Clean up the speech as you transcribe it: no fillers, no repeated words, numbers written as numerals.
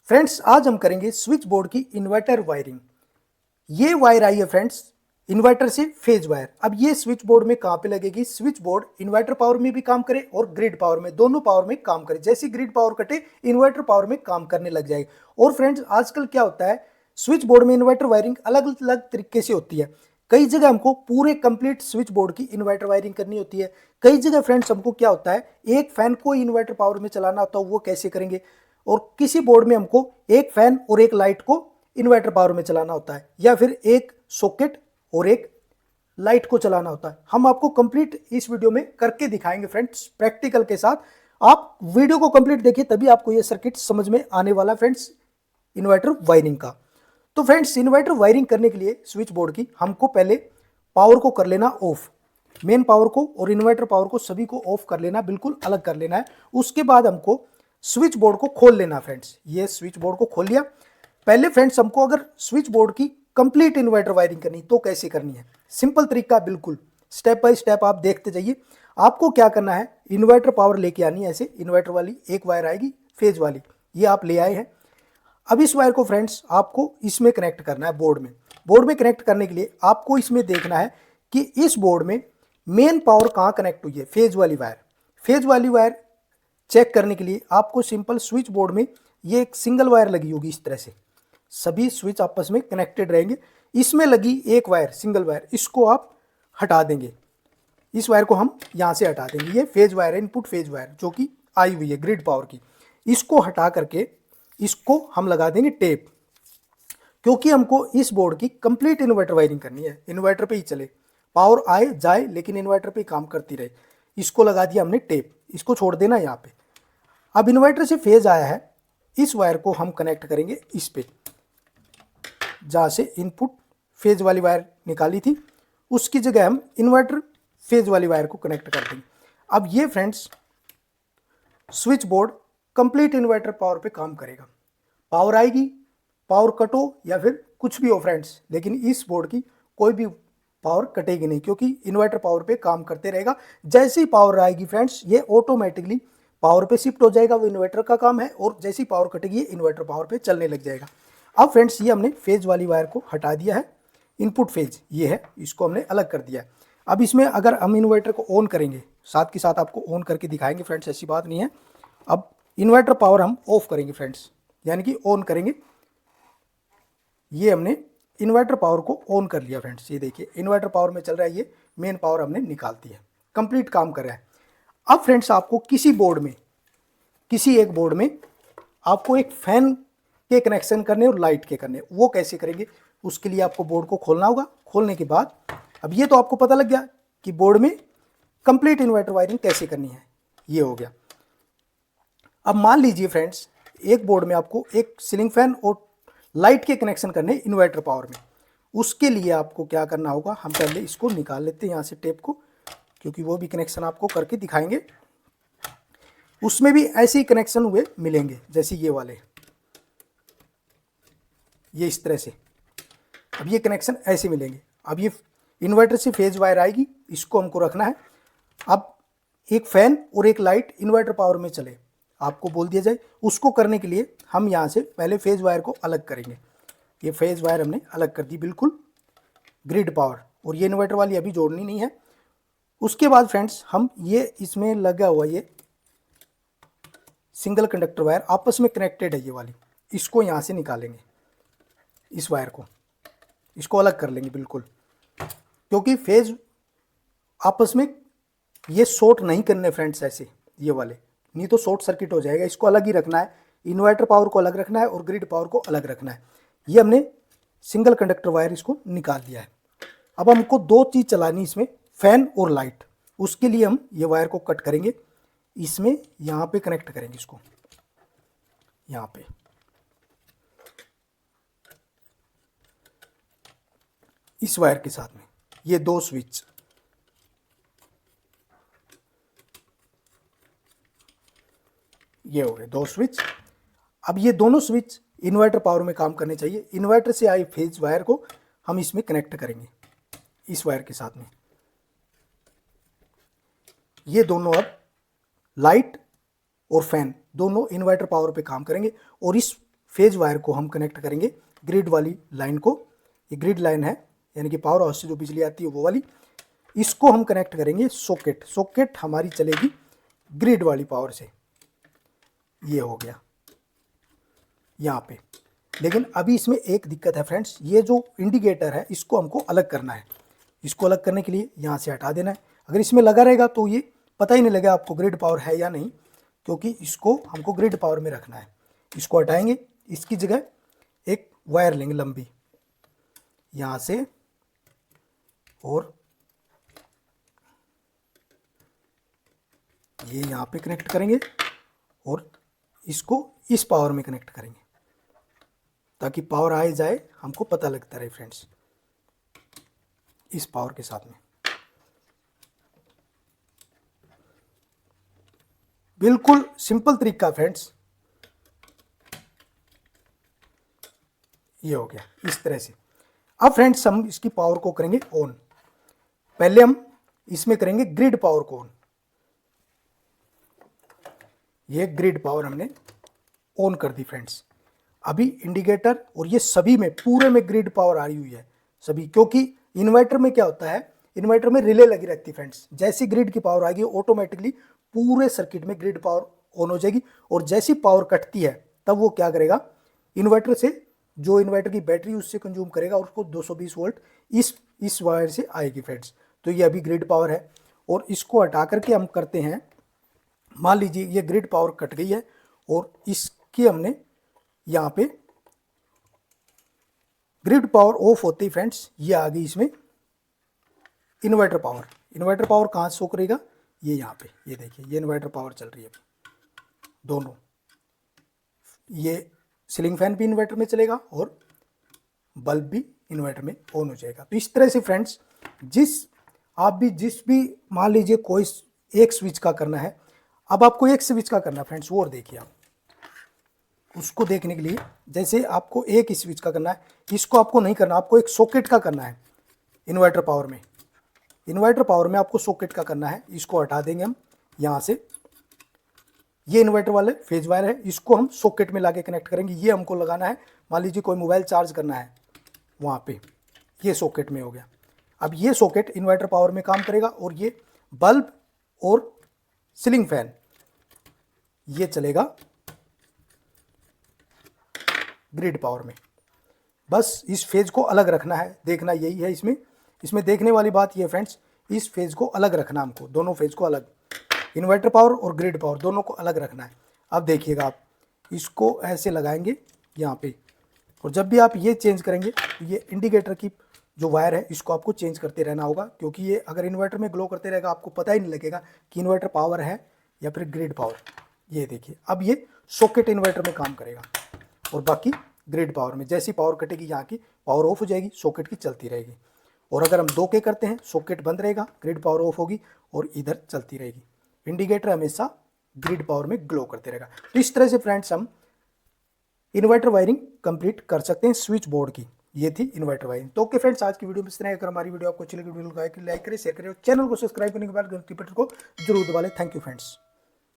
Friends आज हम करेंगे स्विच बोर्ड की इन्वर्टर वायरिंग। ये वायर आई है फ्रेंड्स इन्वर्टर से फेज वायर। अब ये स्विच बोर्ड में कहाँ पे लगेगी? स्विच बोर्ड इन्वर्टर पावर में भी काम करे और ग्रिड पावर में, दोनों पावर में काम करे। जैसे ग्रिड पावर कटे इन्वर्टर पावर में काम करने लग जाएगा। और फ्रेंड्स आजकल क्या होता है, स्विच बोर्ड में इन्वर्टर वायरिंग अलग अलग तरीके से होती है। कई जगह हमको पूरे कंप्लीट स्विच बोर्ड की इन्वर्टर वायरिंग करनी होती है। कई जगह फ्रेंड्स हमको क्या होता है, एक फैन को इन्वर्टर पावर में चलाना होता है, वो कैसे करेंगे। और किसी बोर्ड में हमको एक फैन और एक लाइट को इन्वर्टर पावर में चलाना होता है, या फिर एक सॉकेट और एक लाइट को चलाना होता है। हम आपको कंप्लीट इस वीडियो में करके दिखाएंगे फ्रेंड्स, प्रैक्टिकल के साथ। आप वीडियो को कंप्लीट देखिए तभी आपको यह सर्किट समझ में आने वाला फ्रेंड्स, इन्वर्टर वायरिंग का। तो फ्रेंड्स इन्वर्टर वायरिंग करने के लिए स्विच बोर्ड की हमको पहले पावर को कर लेना ऑफ, मेन पावर को और इन्वर्टर पावर को सभी को ऑफ कर लेना, बिल्कुल अलग कर लेना है। उसके बाद हमको स्विच बोर्ड को खोल लेना फ्रेंड्स। ये स्विच बोर्ड को खोल लिया। पहले फ्रेंड्स हमको अगर स्विच बोर्ड की कंप्लीट इन्वर्टर वायरिंग करनी तो कैसे करनी है, सिंपल तरीका, बिल्कुल स्टेप बाय स्टेप आप देखते जाइए। आपको क्या करना है, इन्वर्टर पावर लेके आनी है। ऐसे इन्वर्टर वाली एक वायर आएगी फेज वाली, ये आप ले आए हैं। अब इस वायर को फ्रेंड्स आपको इसमें कनेक्ट करना है बोर्ड में। बोर्ड में कनेक्ट करने के लिए आपको इसमें देखना है कि इस बोर्ड में मेन पावर कहाँ कनेक्ट हुई है, फेज वाली वायर। फेज वाली वायर चेक करने के लिए आपको सिंपल स्विच बोर्ड में ये एक सिंगल वायर लगी होगी, इस तरह से सभी स्विच आपस में कनेक्टेड रहेंगे। इसमें लगी एक वायर, सिंगल वायर, इसको आप हटा देंगे। इस वायर को हम यहाँ से हटा देंगे। ये फेज वायर है, इनपुट फेज वायर जो कि आई हुई है ग्रिड पावर की। इसको हटा करके इसको हम लगा देंगे टेप, क्योंकि हमको इस बोर्ड की कंप्लीट इन्वर्टर वायरिंग करनी है। इन्वर्टर पे ही चले, पावर आए जाए लेकिन इन्वर्टर पे काम करती रहे। इसको लगा दिया हमने टेप, इसको छोड़ देना यहाँ पे। अब इन्वर्टर से फेज आया है, इस वायर को हम कनेक्ट करेंगे इस पे, जहाँ से इनपुट फेज वाली वायर निकाली थी उसकी जगह हम इन्वर्टर फेज वाली वायर को कनेक्ट कर देंगे। अब ये friends switch board complete inverter power पे काम करेगा। पावर आएगी, पावर कटो या फिर कुछ भी हो फ्रेंड्स, लेकिन इस बोर्ड की कोई भी पावर कटेगी नहीं, क्योंकि इन्वर्टर पावर पे काम करते रहेगा। जैसे ही पावर आएगी फ्रेंड्स ये ऑटोमेटिकली पावर पे शिफ्ट हो जाएगा, वो इन्वर्टर का काम है। और जैसी पावर कटेगी ये इन्वर्टर पावर पे चलने लग जाएगा। अब फ्रेंड्स ये हमने फेज वाली वायर को हटा दिया है, इनपुट फेज ये है, इसको हमने अलग कर दिया है। अब इसमें अगर हम इन्वर्टर को ऑन करेंगे, साथ के साथ आपको ऑन करके दिखाएंगे फ्रेंड्स, ऐसी बात नहीं है। अब इन्वर्टर पावर हम ऑफ करेंगे फ्रेंड्स, यानी कि ऑन करेंगे। ये हमने इन्वर्टर पावर को ऑन कर लिया फ्रेंड्स, ये देखिए इन्वर्टर पावर में चल रहा है, ये मेन पावर हमने निकाल दी है, कंप्लीट काम कर रहा है। अब फ्रेंड्स आपको किसी बोर्ड में, किसी एक बोर्ड में आपको एक फैन के कनेक्शन करने और लाइट के करने, वो कैसे करेंगे? उसके लिए आपको बोर्ड को खोलना होगा। खोलने के बाद अब ये तो आपको पता लग गया कि बोर्ड में कंप्लीट इन्वर्टर वायरिंग कैसे करनी है, ये हो गया। अब मान लीजिए फ्रेंड्स एक बोर्ड में आपको एक सीलिंग फैन और लाइट के कनेक्शन करने इन्वर्टर पावर में। उसके लिए आपको क्या करना होगा, हम पहले इसको निकाल लेते हैं यहाँ से टेप को, क्योंकि वो भी कनेक्शन आपको करके दिखाएंगे। उसमें भी ऐसे ही कनेक्शन हुए मिलेंगे जैसे ये वाले, ये इस तरह से। अब ये कनेक्शन ऐसे मिलेंगे। अब ये इन्वर्टर से फेज वायर आएगी, इसको हमको रखना है। अब एक फैन और एक लाइट इन्वर्टर पावर में चले, आपको बोल दिया जाए। उसको करने के लिए हम यहाँ से पहले फेज वायर को अलग करेंगे। ये फेज वायर हमने अलग कर दी, बिल्कुल ग्रिड पावर, और ये इन्वर्टर वाली अभी जोड़नी नहीं है। उसके बाद फ्रेंड्स हम ये इसमें लगा हुआ ये सिंगल कंडक्टर वायर आपस में कनेक्टेड है, ये वाली, इसको यहाँ से निकालेंगे, इस वायर को, इसको अलग कर लेंगे बिल्कुल, क्योंकि फेज आपस में ये शॉर्ट नहीं करने फ्रेंड्स ऐसे, ये वाले, नहीं तो शॉर्ट सर्किट हो जाएगा। इसको अलग ही रखना है, इन्वर्टर पावर को अलग रखना है और ग्रिड पावर को अलग रखना है। ये हमने सिंगल कंडक्टर वायर इसको निकाल दिया है। अब हमको दो चीज़ चलानी इसमें, फैन और लाइट। उसके लिए हम ये वायर को कट करेंगे, इसमें यहाँ पे कनेक्ट करेंगे इसको, यहाँ पे इस वायर के साथ में ये दो स्विच, ये हो गए दो स्विच। अब ये दोनों स्विच इन्वर्टर पावर में काम करने चाहिए। इन्वर्टर से आई फेज वायर को हम इसमें कनेक्ट करेंगे इस वायर के साथ में। ये दोनों अब लाइट और फैन दोनों इन्वर्टर पावर पे काम करेंगे। और इस फेज वायर को हम कनेक्ट करेंगे ग्रिड वाली लाइन को। ये ग्रिड लाइन है, यानी कि पावर हाउस से जो बिजली आती है वो वाली। इसको हम कनेक्ट करेंगे सॉकेट। सॉकेट हमारी चलेगी ग्रिड वाली पावर से। ये हो गया यहाँ पे। लेकिन अभी इसमें एक दिक्कत है फ्रेंड्स, ये जो इंडिकेटर है इसको हमको अलग करना है। इसको अलग करने के लिए यहाँ से हटा देना है। अगर इसमें लगा रहेगा तो ये पता ही नहीं लगेगा आपको ग्रिड पावर है या नहीं, क्योंकि इसको हमको ग्रिड पावर में रखना है। इसको हटाएंगे, इसकी जगह एक वायर लेंगे लंबी यहाँ से, और ये यहाँ पे कनेक्ट करेंगे और इसको इस पावर में कनेक्ट करेंगे, ताकि पावर आए जाए हमको पता लगता रहे फ्रेंड्स, इस पावर के साथ में। बिल्कुल सिंपल तरीका फ्रेंड्स, ये हो गया इस तरह से। अब फ्रेंड्स हम इसकी पावर को करेंगे ऑन। पहले हम इसमें करेंगे ग्रिड पावर को ऑन। ये ग्रिड पावर हमने ऑन कर दी फ्रेंड्स। अभी इंडिकेटर और ये सभी में पूरे में ग्रिड पावर आ रही हुई है सभी, क्योंकि इन्वर्टर में क्या होता है, इन्वर्टर में रिले लगी रहती है फ्रेंड्स। जैसी ग्रिड की पावर आएगी ऑटोमेटिकली पूरे सर्किट में ग्रिड पावर ऑन हो जाएगी, और जैसी पावर कटती है तब वो क्या करेगा, इन्वर्टर से जो इन्वर्टर की बैटरी उससे कंज्यूम करेगा और उसको 220 वोल्ट इस वायर से आएगी फ्रेंड्स। तो ये अभी ग्रिड पावर है। और इसको हटा करके हम करते हैं, मान लीजिए ये ग्रिड पावर कट गई है और इसकी हमने यहाँ पे ग्रिड पावर ऑफ होती है फ्रेंड्स, ये आ गई इसमें इन्वर्टर पावर। इन्वर्टर पावर कहाँ शो करेगा, ये यहाँ पे, ये देखिए ये इन्वर्टर पावर चल रही है दोनों। ये सीलिंग फैन भी इन्वर्टर में चलेगा और बल्ब भी इन्वर्टर में ऑन हो जाएगा। तो इस तरह से फ्रेंड्स जिस भी मान लीजिए कोई एक स्विच का करना है, अब आपको एक स्विच का करना है फ्रेंड्स, वो और देखिए आप उसको देखने के लिए, जैसे आपको एक स्विच का करना है, इसको आपको नहीं करना, आपको एक सॉकेट का करना है इन्वर्टर पावर में। इन्वर्टर पावर में आपको सॉकेट का करना है। इसको हटा देंगे हम यहाँ से। ये इन्वर्टर वाले फेज वायर है, इसको हम सॉकेट में लाके कनेक्ट करेंगे। ये हमको लगाना है, मान लीजिए कोई मोबाइल चार्ज करना है वहाँ पे, ये सॉकेट में हो गया। अब ये सॉकेट इन्वर्टर पावर में काम करेगा, और ये बल्ब और सीलिंग फैन ये चलेगा ग्रिड पावर में। बस इस फेज को अलग रखना है, देखना यही है इसमें देखने वाली बात ये फ्रेंड्स, इस फेज को अलग रखना हमको, दोनों फेज को अलग, इन्वर्टर पावर और ग्रिड पावर दोनों को अलग रखना है। अब देखिएगा आप इसको ऐसे लगाएंगे यहाँ पे, और जब भी आप ये चेंज करेंगे तो ये इंडिकेटर की जो वायर है इसको आपको चेंज करते रहना होगा, क्योंकि ये अगर इन्वर्टर में ग्लो करते रहेगा आपको पता ही नहीं लगेगा कि इन्वर्टर पावर है या फिर ग्रिड पावर। ये देखिए अब ये सॉकेट इन्वर्टर में काम करेगा और बाकी ग्रिड पावर में। जैसी पावर कटेगी यहाँ की पावर ऑफ हो जाएगी, सॉकेट की चलती रहेगी। और अगर हम 2 के करते हैं, सॉकेट बंद रहेगा, ग्रिड पावर ऑफ होगी और इधर चलती रहेगी। इंडिकेटर हमेशा ग्रिड पावर में ग्लो करते रहेगा। तो इस तरह से फ्रेंड्स हम इन्वर्टर वायरिंग कंप्लीट कर सकते हैं स्विच बोर्ड की। ये थी इन्वर्टर वायरिंग। तो ओके फ्रेंड्स, आज की वीडियो में इस तरह। अगर हमारी वीडियो आपको अच्छी लगी, वीडियो को लाइक करें, शेयर करें और चैनल को सब्सक्राइब करने के बाद घंटी बटन को जरूर दबा लें। Thank you friends.